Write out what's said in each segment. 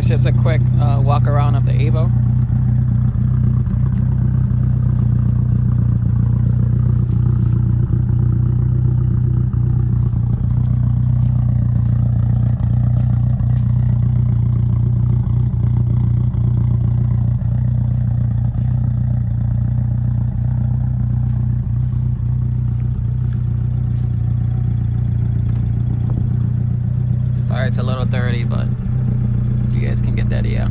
guys, just a quick walk around of the Evo. Sorry, it's a little dirty, but you guys can get that, yeah.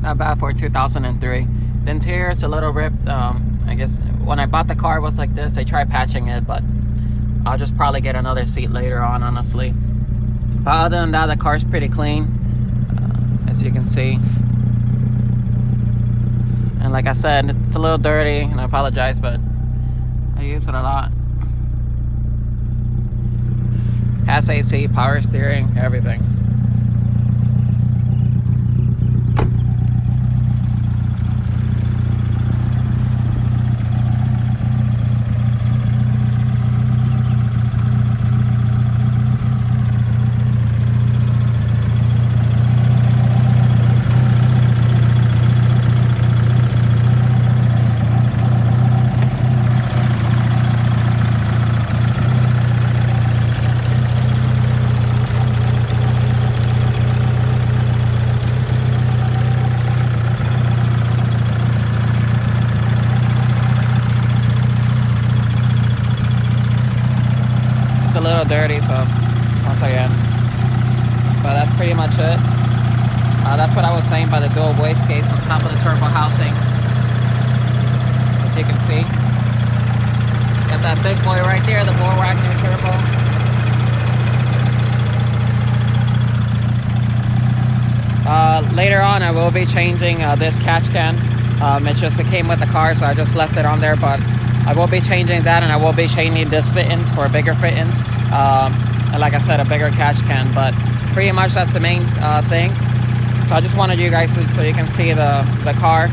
Not bad for 2003. The interior is a little ripped. I guess when I bought the car it was like this. I tried patching it, but I'll just probably get another seat later on, honestly. But other than that, the car's pretty clean, as you can see. And like I said, it's a little dirty, and I apologize, but I use it a lot. Has AC, power steering, everything. A little dirty, so once again, but that's pretty much it. That's what I was saying by the dual wastegates on top of the turbo housing. As you can see, got that big boy right there, the Wagner turbo. Later on I will be changing this catch can. It came with the car, so I just left it on there, but I will be changing that, and I will be changing this fittings for bigger fittings. And like I said, a bigger catch can, but pretty much that's the main thing. So I just wanted you guys to, so you can see the car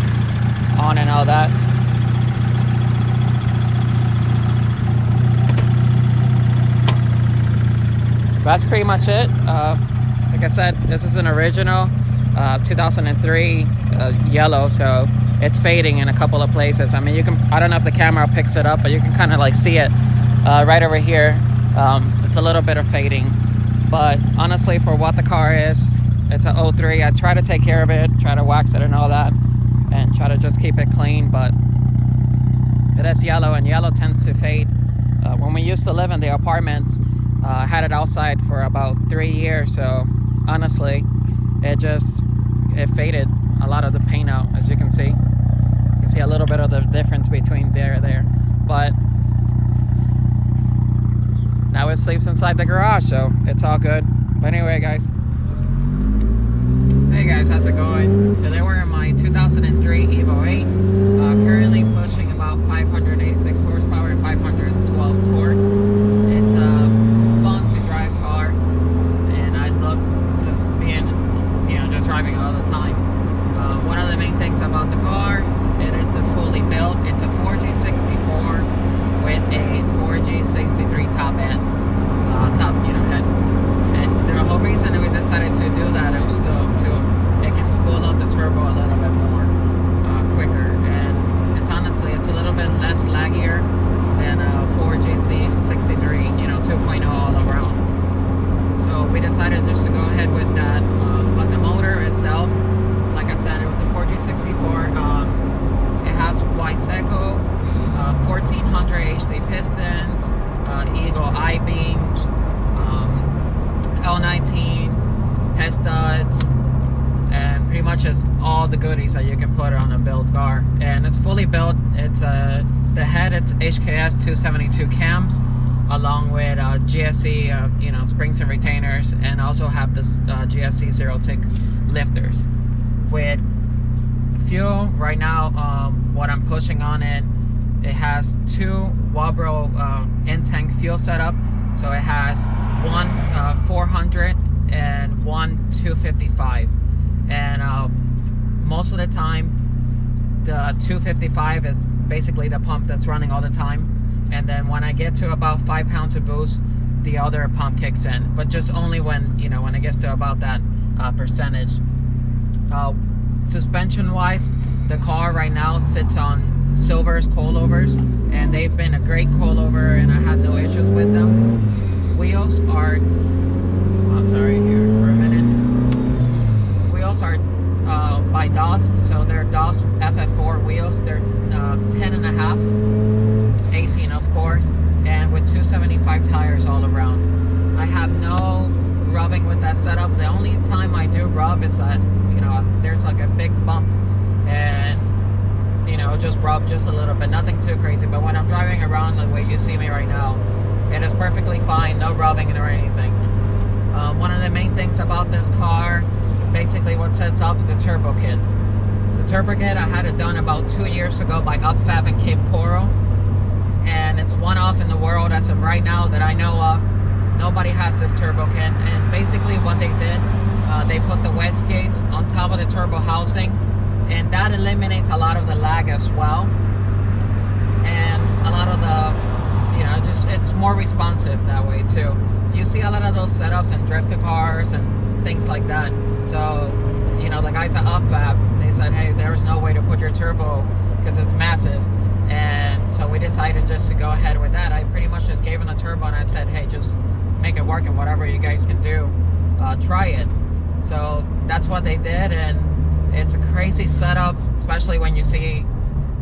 on and all that. That's pretty much it. Like I said, this is an original 2003 yellow, so it's fading in a couple of places. I mean, you can, I don't know if the camera picks it up, but you can kind of like see it right over here. It's a little bit of fading, but honestly, for what the car is, it's an 03. I try to take care of it, try to wax it and all that, and try to just keep it clean, but it is yellow, and yellow tends to fade. When we used to live in the apartments, I had it outside for about 3 years, so honestly, it faded a lot of the paint out, as you can see. You can see a little bit of the difference between there, but now it sleeps inside the garage, so it's all good. But anyway, guys. Hey guys, how's it going? Today we're in my 2003 Evo 8. Currently pushing about 586 horsepower and 512 torque. It's a fun to drive car, and I love just being, just driving all the time. One of the main things about the car, it is a fully built. It's a 4G64 with a 4G63 top end, head. And the whole reason that we decided to do that is so it can spool up the turbo a little bit more quicker, and it's a little bit less laggier than a 4G63, 2.0 all around. So we decided just to go ahead with that. But the motor itself, like I said, it was a 4G64. It has Wastegates, 1400 HD pistons, Eagle I-beams, L19 head studs, and pretty much is all the goodies that you can put on a built car. And it's fully built. It's the head. It's HKS 272 cams, along with GSE, springs and retainers, and also have this GSE zero tick lifters. With fuel right now, what I'm pushing on it, it has 2 Walbro in-tank fuel setup. So it has one 400 and one 255, and most of the time the 255 is basically the pump that's running all the time. And then when I get to about 5 pounds of boost, the other pump kicks in, but just only when, you know, when it gets to about that percentage. Suspension wise, the car right now sits on Silver's coilovers, and they've been a great coilover, and I had no issues with them. Wheels are, oh, sorry, here for a minute. Wheels are by DOS, so they're DOS FF4 wheels. They're 10 and a halves, 18 of course, and with 275 tires all around. I have no rubbing with that setup. The only time I do rub is that, you know, there's like a big bump, and you know, just rub just a little bit, nothing too crazy. But when I'm driving around the way you see me right now, it is perfectly fine, no rubbing or anything. One of the main things about this car, basically what sets off the turbo kit. The turbo kit, I had it done about 2 years ago by UpFab in Cape Coral, and it's one off in the world as of right now that I know of. Nobody has this turbo kit, and basically what they did, they put the wastegates on top of the turbo housing, and that eliminates a lot of the lag as well, and a lot of the, you know, just it's more responsive that way too. You see a lot of those setups in drifter cars and things like that. So, you know, the guys at UpFab, they said, hey, there's no way to put your turbo because it's massive, and so we decided just to go ahead with that. I pretty much just gave them a turbo, and I said, hey, just make it work, and whatever you guys can do, try it. So that's what they did, and it's a crazy setup, especially when you see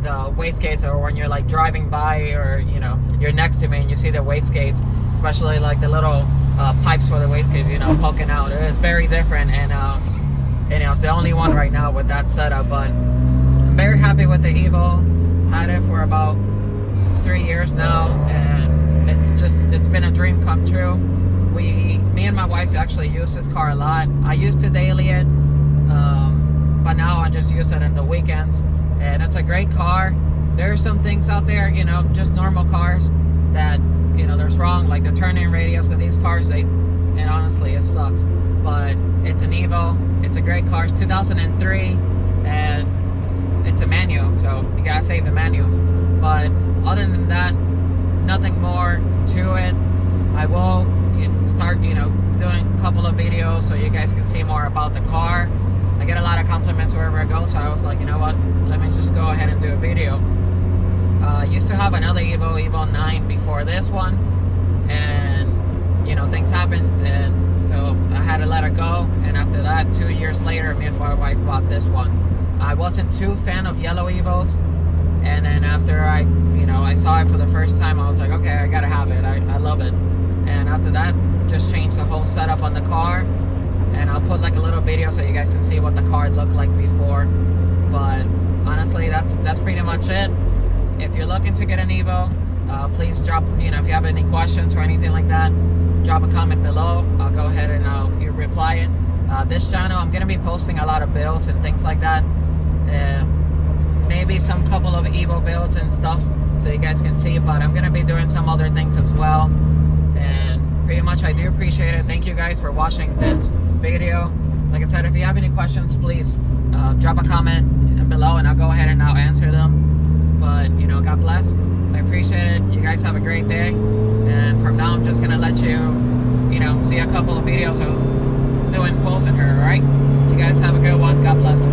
the wastegates, or when you're like driving by, or you know, you're next to me and you see the wastegates, especially like the little pipes for the wastegates, you know, poking out. It is very different, and you know, it's the only one right now with that setup. But I'm very happy with the Evo. Had it for about 3 years now, and it's been a dream come true. Me and my wife actually use this car a lot. I used to daily it, but now I just use it in the weekends, and it's a great car. There are some things out there, you know, just normal cars that, you know, there's wrong, like the turning radius of these cars, and honestly it sucks. But it's an Evo, it's a great car. It's 2003, and it's a manual, so you gotta save the manuals. But other than that, nothing more to it. I will start, you know, doing a couple of videos so you guys can see more about the car. I get a lot of compliments wherever I go, so I was like, you know what, let me just go ahead and do a video. I used to have another Evo 9 before this one, and you know, things happened, and so I had to let it go. And after that, 2 years later, me and my wife bought this one. I wasn't too fan of yellow Evos, and then after I saw it for the first time, I was like, okay, I gotta have it. I love it. And after that, just changed the whole setup on the car, and I'll put like a little video so you guys can see what the car looked like before. But honestly, that's pretty much it. If you're looking to get an Evo, please drop, you know, if you have any questions or anything like that, drop a comment below. I'll go ahead and I'll reply it. This channel, I'm gonna be posting a lot of builds and things like that. Maybe some couple of Evo builds and stuff so you guys can see, but I'm gonna be doing some other things as well. And pretty much I do appreciate it. Thank you guys for watching this video. Like I said, if you have any questions, please drop a comment below, and I'll go ahead and I'll answer them. But you know, God bless. I appreciate it. You guys have a great day, and from now I'm just gonna let you, you know, see a couple of videos of doing pulls in her. All right, you guys have a good one. God bless.